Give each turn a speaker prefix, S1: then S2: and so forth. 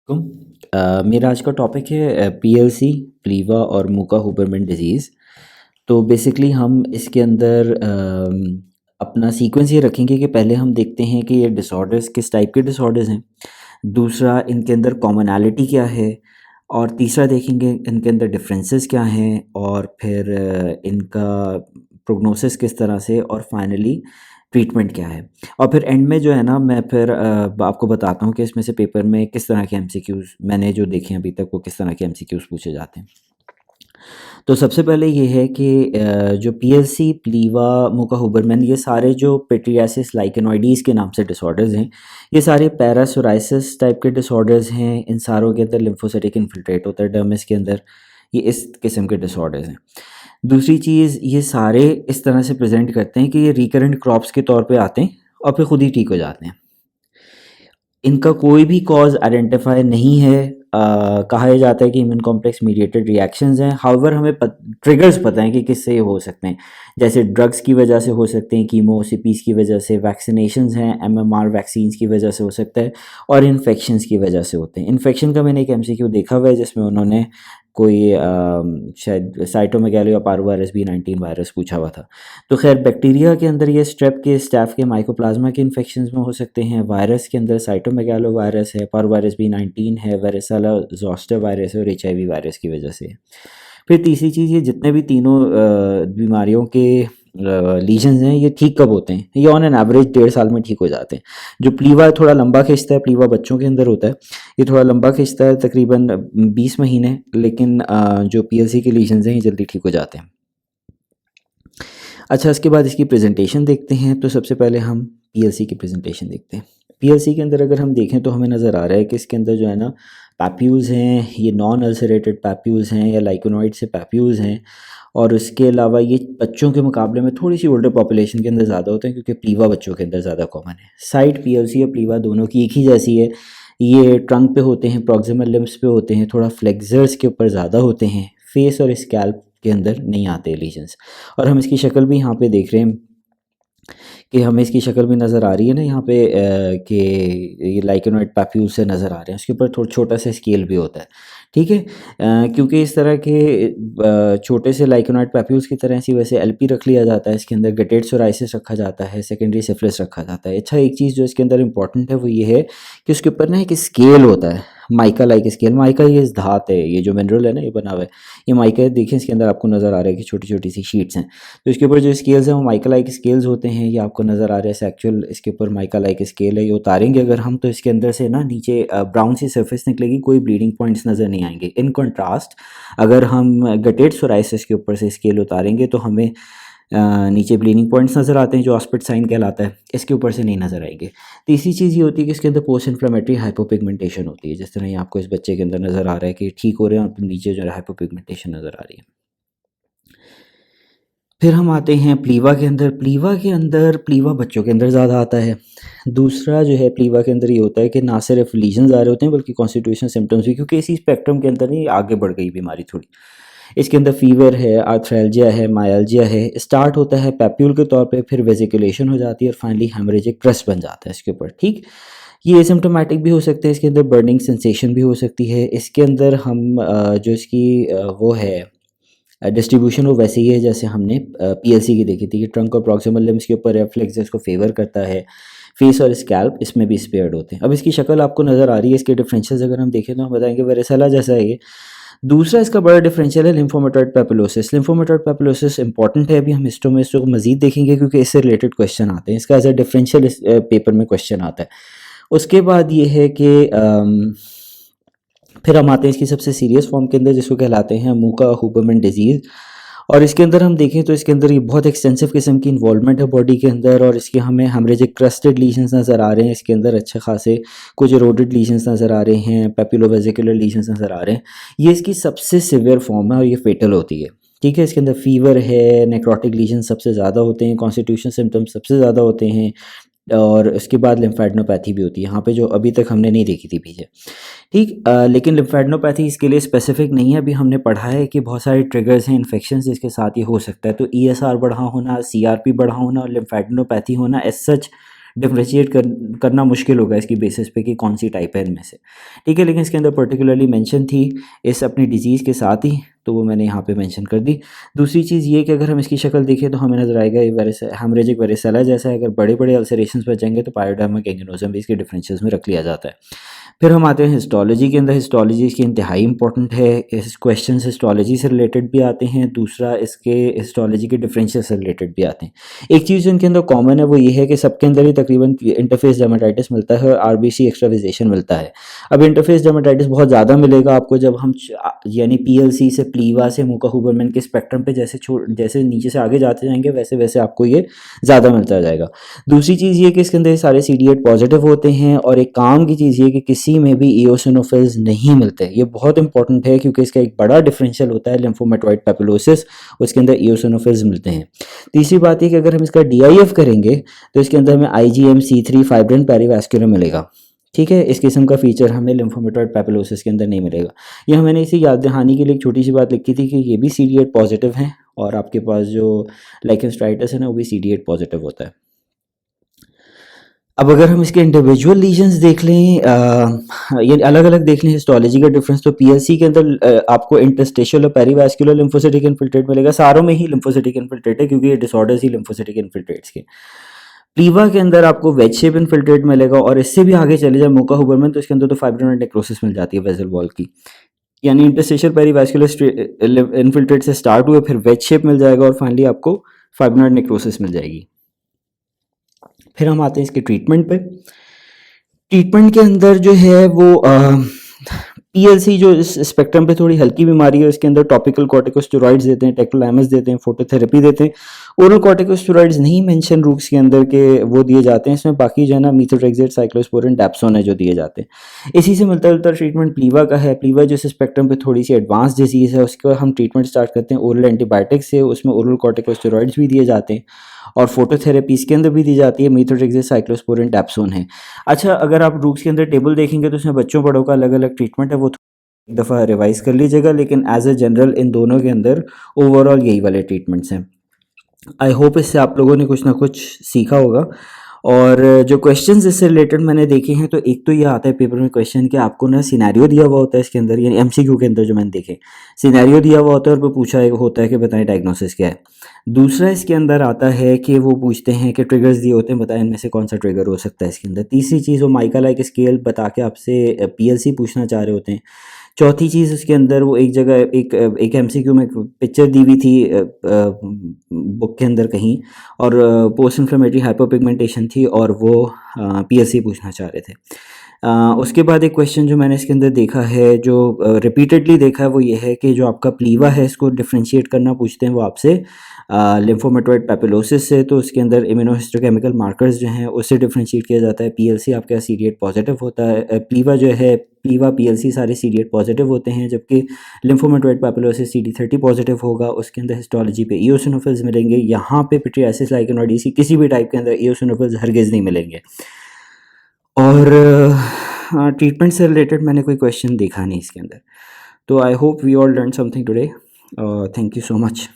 S1: मेरा आज का टॉपिक है पीएलसी, प्लीवा और मूका हुबरमैन डिजीज़। तो बेसिकली हम इसके अंदर अपना सीक्वेंस ये रखेंगे कि पहले हम देखते हैं कि ये डिसऑर्डर्स किस टाइप के डिसऑर्डर्स हैं, दूसरा इनके अंदर कॉमनैलिटी क्या है, और तीसरा देखेंगे इनके अंदर डिफरेंसेस क्या हैं, और फिर इनका प्रोग्नोसिस किस तरह से, और फाइनली ट्रीटमेंट क्या है। और फिर एंड में जो है ना, मैं फिर आपको बताता हूँ कि इसमें से पेपर में किस तरह के एमसीक्यूज़ मैंने जो देखे हैं अभी तक, वो किस तरह के एमसीक्यूज़ पूछे जाते हैं। तो सबसे पहले ये है कि जो पीएलसी, प्लीवा, मूका हुबरमैन, ये सारे जो पिट्रियासिस लाइकेनोइडीज़ के नाम से डिसऑर्डर्स हैं, ये सारे पैरासोराइसिस टाइप के डिसऑर्डर्स हैं। इन सारों के अंदर लिम्फोसाइटिक इन्फिल्ट्रेट होता है डर्मिस के अंदर। ये इस किस्म के डिसऑर्डर्स हैं। दूसरी चीज़, ये सारे इस तरह से प्रेजेंट करते हैं कि ये रिकरेंट क्रॉप्स के तौर पे आते हैं और फिर खुद ही ठीक हो जाते हैं। इनका कोई भी कॉज आइडेंटिफाई नहीं है। कहा यह जाता है कि इम्यून कॉम्प्लेक्स मीडिएटेड रिएक्शंस हैं। हाउएवर हमें ट्रिगर्स पता हैं कि किससे ये हो सकते हैं। जैसे ड्रग्स की वजह से हो सकते हैं, कीमो सीपीस की वजह से, वैक्सीनेशंस हैं, एमएमआर वैक्सीन्स की वजह से हो सकता है, और इन्फेक्शंस की वजह से होते हैं। इन्फेक्शन का मैंने एक एमसीक्यू देखा हुआ है जिसमें उन्होंने कोई शायद साइटोमेगालो या पारोवायरस B19 वायरस पूछा हुआ था। तो खैर, बैक्टीरिया के अंदर ये स्ट्रेप के, स्टैफ के, माइकोप्लाज्मा के इन्फेक्शंस में हो सकते हैं। वायरस के अंदर साइटोमेगालो वायरस है, पारोवायरस B19 है, वारेसाला ज़ोस्टर वायरस है, और HIV वायरस की वजह से है। फिर तीसरी चीज़, ये जितने भी तीनों बीमारियों के लीजन्स हैं, ये ठीक कब होते हैं? ये ऑन एन एवरेज 1.5 साल में ठीक हो जाते हैं। जो प्लीवा थोड़ा लंबा खिंचता है, प्लीवा बच्चों के अंदर होता है, ये थोड़ा लंबा खिंचता है, तकरीबन 20 महीने। लेकिन जो पीएलसी के लीजन्स हैं, ये जल्दी ठीक हो जाते हैं। अच्छा, इसके बाद इसकी प्रेजेंटेशन देखते हैं। तो सबसे पहले हम पीएलसी की प्रेजेंटेशन देखते हैं। पीएलसी के अंदर अगर हम देखें तो हमें नज़र आ रहा है कि इसके अंदर जो है ना, पैप्यूल्स हैं, ये नॉन अल्सरेटेड पैप्यूल्स हैं या लाइकोनॉइड से पैप्यूल्स हैं। और उसके अलावा ये बच्चों के मुकाबले में थोड़ी सी ओल्डर पॉपुलेशन के अंदर ज़्यादा होते हैं, क्योंकि प्लीवा बच्चों के अंदर ज़्यादा कॉमन है। साइट पीएलसी और प्लीवा दोनों की एक ही जैसी है। ये ट्रंक पे होते हैं, प्रॉक्सिमल लिम्ब्स पे होते हैं, थोड़ा फ्लेक्सर्स के ऊपर ज़्यादा होते हैं, फेस और स्कैल्प के अंदर नहीं आते लीजन्स। और हम इसकी शक्ल भी यहाँ पे देख रहे हैं कि हमें इसकी शक्ल भी नज़र आ रही है ना यहाँ पे, कि ये लाइकेनोइड पैप्यूल से नज़र आ रहे हैं। उसके ऊपर थोड़ा छोटा सा स्केल भी होता है, ठीक है। क्योंकि इस तरह के छोटे से लाइकेनोइड पैप्यूल्स की तरह सी वैसे एलपी रख लिया जाता है। इसके अंदर गटेड सोराइसिस रखा जाता है, सेकेंडरी सिफिलिस रखा जाता है। अच्छा, एक चीज़ जो इसके अंदर इंपॉर्टेंट है वो ये है कि उसके ऊपर ना एक स्केल होता है, माइका लाइक स्केल। माइका ये धात है, ये जो मिनरल है ना, ये बना हुआ है, ये माइका है। देखिए इसके अंदर आपको नज़र आ रहा है कि छोटी छोटी सी शीट्स हैं। तो इसके ऊपर जो स्केल्स हैं वो माइका लाइक स्केल्स होते हैं। ये आपको नज़र आ रहा है एक्चुअल, इसके ऊपर माइका लाइक स्केल है। ये उतारेंगे अगर हम, तो इसके अंदर से ना नीचे ब्राउन सी सरफेस निकलेगी, कोई ब्लीडिंग पॉइंट्स नज़र नहीं आएंगे। इन कंट्रास्ट, अगर हम गटेड सोराइसिस के ऊपर से स्केल उतारेंगे तो हमें नीचे ब्लीडिंग पॉइंट्स नज़र आते हैं, जो ऑस्पिट साइन कहलाता है। इसके ऊपर से नहीं नज़र आएंगे। तीसरी चीज़ ये होती है कि इसके अंदर पोस्ट इन्फ्लेमेटरी हाइपोपिगमेंटेशन होती है, जिस तरह ये आपको इस बच्चे के अंदर नज़र आ रहा है कि ठीक हो रहे हैं, और नीचे जो है हाइपोपिगमेंटेशन नज़र आ रही है। फिर हम आते हैं प्लीवा के अंदर। प्लीवा बच्चों के अंदर ज़्यादा आता है। दूसरा जो है प्लीवा के अंदर ये होता है कि ना सिर्फ लीजन्स आ रहे होते हैं, बल्कि कॉन्स्टिट्यूशन सिम्टम्स भी, क्योंकि इसी स्पेक्ट्रम के अंदर ही आगे बढ़ गई बीमारी थोड़ी। इसके अंदर फीवर है, आर्थ्रैल्जिया है, मायल्जिया है। स्टार्ट होता है पैप्यूल के तौर पे, फिर वेजिकुलेशन हो जाती है, और फाइनली हेमरेजिक क्रस्ट बन जाता है इसके ऊपर, ठीक। ये एसिम्प्टोमेटिक भी हो सकते हैं। इसके अंदर बर्निंग सेंसेशन भी हो सकती है। इसके अंदर हम जो इसकी वो है डिस्ट्रीब्यूशन, वो वैसे ही है जैसे हमने पीएलसी की देखी थी कि ट्रंक और प्रॉक्सिमल लिम्स के ऊपर रेफ्लेक्स इसको फेवर करता है। फेस और स्कैल्प इसमें भी स्पेयर्ड होते हैं। अब इसकी शक्ल आपको नज़र आ रही है। इसके डिफरेंशियल्स अगर हम देखें तो हम बताएंगे वेरेसेला जैसा है ये। दूसरा इसका बड़ा डिफरेंशियल है लिम्फोमेटॉइड पैपुलोसिस। लिम्फोमेटॉइड पैपुलोसिस इंपॉर्टेंट है, अभी हम हिस्टो में इसको मजीद देखेंगे क्योंकि इससे रिलेटेड क्वेश्चन आते हैं। इसका एज ए डिफरेंशियल पेपर में क्वेश्चन आता है। उसके बाद ये है कि फिर हम आते हैं इसकी सबसे सीरियस फॉर्म के अंदर, जिसको कहलाते हैं मूका हुबरमैन डिजीज़। और इसके अंदर हम देखें तो इसके अंदर ये बहुत एक्सटेंसिव किस्म की इन्वॉल्वमेंट है बॉडी के अंदर, और इसके हमें हेमरेजिक क्रस्टेड लीजन्स नज़र आ रहे हैं। इसके अंदर अच्छे खासे कुछ एरोडेड लीजन्स नज़र आ रहे हैं, पैपिलोवेसिकुलर लीजन्स नज़र आ रहे हैं। ये इसकी सबसे सिवियर फॉर्म है और ये फेटल होती है, ठीक है। इसके अंदर फीवर है, नेक्रोटिक लीजन सबसे ज़्यादा होते हैं, कॉन्स्टिट्यूशन सिम्टम्स सबसे ज़्यादा होते हैं, और उसके बाद लिम्फेडेनोपैथी भी होती है, यहाँ पे जो अभी तक हमने नहीं देखी थी पीछे, ठीक। लेकिन लिम्फेडेनोपैथी इसके लिए स्पेसिफिक नहीं है। अभी हमने पढ़ा है कि बहुत सारे ट्रिगर्स हैं इन्फेक्शंस जिसके साथ ये हो सकता है। तो ईएसआर बढ़ा होना, सीआरपी बढ़ा होना और लिम्फेडेनोपैथी होना एज सच डिफ्रेंशिएट करना मुश्किल होगा इसकी बेसिस पे कि कौन सी टाइप है इनमें से, ठीक है। लेकिन इसके अंदर पर्टिकुलरली मेंशन थी इस अपनी डिजीज़ के साथ ही, तो वो मैंने यहाँ पे मेंशन कर दी। दूसरी चीज़ ये कि अगर हम इसकी शक्ल देखें तो हमें नज़र आएगा ये हेमरेजिक वेरिसेला जैसा है। अगर बड़े बड़े अल्सरेशंस बच जाएंगे तो पायोडर्मा गैंग्रेनोसम भी इसके डिफरेंशियल्स में रख लिया जाता है। फिर हम आते हैं हिस्टोलॉजी के अंदर। हिस्टोलॉजी इसकी इंतहाई इंपॉर्टेंट है। इस क्वेश्चन हिस्टोलॉजी से रिलेटेड भी आते हैं, दूसरा इसके हिस्टोलॉजी के डिफरेंशियल से रिलेटेड भी आते हैं। एक चीज़ इनके अंदर कॉमन है वो ये है कि सबके अंदर ही तकरीबन इंटरफेस डर्मेटाइटिस मिलता है और आरबीसी एक्स्ट्रावाइजेशन मिलता है। अब इंटरफेस डर्मेटाइटिस बहुत ज़्यादा मिलेगा आपको जब हम यानी पीएलसी से प्लीवा से मुका हुबरमैन के स्पेक्ट्रम पे जैसे नीचे से आगे जाते जाएंगे वैसे वैसे आपको ये ज़्यादा मिलता जाएगा। दूसरी चीज़ ये कि इसके अंदर सारे CD8 पॉजिटिव होते हैं, और एक काम की चीज़ ये कि किसी में भी इओसिनोफिल्स नहीं मिलते। ये बहुत इंपॉर्टेंट है क्योंकि इसका एक बड़ा डिफरेंशियल होता है लिम्फोमेटॉइड पैपुलोसिस, उसके अंदर इओसिनोफिल्स मिलते हैं। तीसरी बात ये कि अगर हम इसका DIF करेंगे तो इसके अंदर हमें IgM-C3 फाइब्रिन पेरिवास्कुलर मिलेगा, ठीक है। इस किस्म का फीचर हमें लिम्फोमेटॉइड पैपुलोसिस के अंदर नहीं मिलेगा। यह मैंने इसी याद दहानी के लिए एक छोटी सी बात लिखी थी कि ये भी CD8 पॉजिटिव हैं, और आपके पास जो लाइकेंस्ट्राइटिस है ना वो भी CD8 पॉजिटिव होता है। अब अगर हम इसके इंडिविजुअल लीजन्स देख लें, ये अलग अलग देख लें हिस्टोलॉजी का डिफरेंस, तो पीएलसी के अंदर आपको इंटरस्टिशियल और पेरिवास्कुलर लिम्फोसिटिक इन्फिल्ट्रेट मिलेगा। सारों में ही लिम्फोसिटिक इन्फिल्ट्रेट है क्योंकि ये डिसऑर्डर्स ही लिम्फोसिटिक इन्फिल्ट्रेट्स के। प्लीवा के अंदर आपको वेज शेप इन्फिल्ट्रेट मिलेगा, और इससे भी आगे चले जाए मुका हुबरमैन तो इसके अंदर तो फाइब्रोनेट नेक्रोसिस मिल जाती है वेजल वॉल की। यानी इंटरस्टिशियल पेरिवास्कुलर इन्फिल्ट्रेट से स्टार्ट हुए, फिर वेज शेप मिल जाएगा, और फाइनली आपको फाइब्रोनेट नेक्रोसिस मिल जाएगी। फिर हम आते हैं इसके ट्रीटमेंट पे। ट्रीटमेंट के अंदर जो है वो पीएलसी जो इस स्पेक्ट्रम पे थोड़ी हल्की बीमारी है, इसके अंदर टॉपिकल कॉर्टिकोस्टेरॉइड्स देते हैं, टेक्टोलैमस देते हैं, फोटोथेरेपी देते हैं। ओरल कॉर्टिकोस्टेरॉइड्स नहीं मेंशन रूट्स के अंदर के वो दिए जाते हैं इसमें, बाकी जो है ना मीथोट्रेक्सेट, साइक्लोस्पोरिन, डैप्सोन है जो दिए जाते हैं। इसी से मिलता जुलता ट्रीटमेंट प्लीवा का है। प्लीवा जो स्पेक्ट्रम पे थोड़ी सी एडवांस डिजीज़ है, उसके बाद हम ट्रीटमेंट स्टार्ट करते हैं ओरल एंटीबायोटिक्स से, उसमें ओरल कॉर्टिकोस्टेरॉइड्स भी दिए जाते हैं, और फोटोथेरेपी इसके अंदर भी दी जाती है। मीथोट्रेक्सेट, साइक्लोस्पोरिन, डैप्सोन है। अच्छा, अगर आप रूट्स के अंदर टेबल देखेंगे तो उसमें बच्चों बड़ों का अलग अलग ट्रीटमेंट है, वो एक दफ़ा रिवाइज कर लीजिएगा, लेकिन एज ए जनरल इन दोनों के अंदर ओवरऑल यही वाले ट्रीटमेंट्स हैं। आई होप इससे आप लोगों ने कुछ ना कुछ सीखा होगा। और जो क्वेश्चंस इससे रिलेटेड मैंने देखे हैं, तो एक तो ये आता है पेपर में क्वेश्चन कि आपको ना सिनेरियो दिया हुआ होता है इसके अंदर, यानी MCQ के अंदर जो मैंने देखे सिनेरियो दिया हुआ होता है और वो पूछा होता है कि बताएं डायग्नोसिस क्या है। दूसरा इसके अंदर आता है कि वो पूछते हैं कि ट्रिगर्स दिए होते हैं, बताएं इनमें से कौन सा ट्रिगर हो सकता है इसके अंदर। तीसरी चीज़ वो माइका लाइक स्केल बता के आपसे PLC पूछना चाह रहे होते हैं। चौथी चीज़ उसके अंदर वो एक जगह एक MCQ में पिक्चर दी हुई थी बुक के अंदर कहीं, और पोस्ट इन्फ्लेमेटरी हाइपोपिगमेंटेशन थी, और वो PLC पूछना चाह रहे थे। उसके बाद एक क्वेश्चन जो मैंने इसके अंदर देखा है, जो रिपीटेडली देखा है, वो ये है कि जो आपका प्लीवा है इसको डिफ्रेंशिएट करना पूछते हैं वो आपसे लिम्फोमेटॉइड पैपुलोसिस से, तो उसके अंदर इम्यूनोहिस्टोकेमिकल मार्कर्स जो हैं उससे डिफ्रेंशिएट किया जाता है। PLC आपका CD8 पॉजिटिव होता है, प्लीवा जो है प्लीवा PLC सारे CD8 पॉजिटिव होते हैं, जबकि लिम्फोमेटॉइड पैपुलोसिस CD30 पॉजिटिव होगा। उसके अंदर हिस्टोलॉजी पे इओसिनोफिल्स मिलेंगे, यहाँ पे पिट्रियासिस लाइकेनोइडिस किसी भी टाइप के अंदर इओसिनोफिल्स हरगिज़ नहीं मिलेंगे। और ट्रीटमेंट से रिलेटेड मैंने कोई क्वेश्चन देखा नहीं इसके अंदर। तो I hope we all learn something today. Thank you so much.